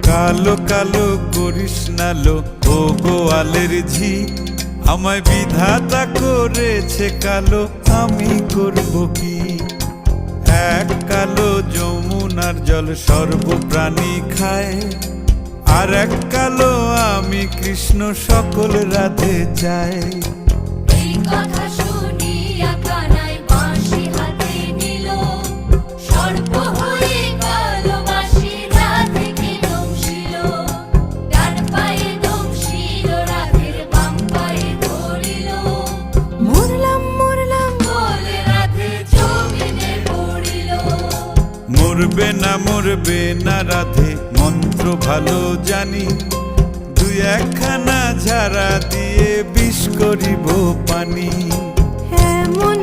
কালো কালো করিস নালো ও গোয়ালের ঝি, আমায় বিধাতা করেছে কালো, আমি করব কি? এক কালো যমুনার জল সর্বপ্রাণী খায়, আর এক কালো আমি কৃষ্ণ সকল রাধে চাই। এই কথা শুনিয়া কানাই বাঁশি হাতে নিল, সর্প হয়ে কালো বাঁশি রাধেকে দংশিল। ডান পায়ে দংশিল, রাধের বাম পায়ে ধরিল। মরলাম মরলাম বলে রাধে জমিনে পড়িল। মরবে না রাধে মন্ত্র ভালো জানি, দুই একখানা ঝাড়া দিয়ে বিষ করিব পানি। এমন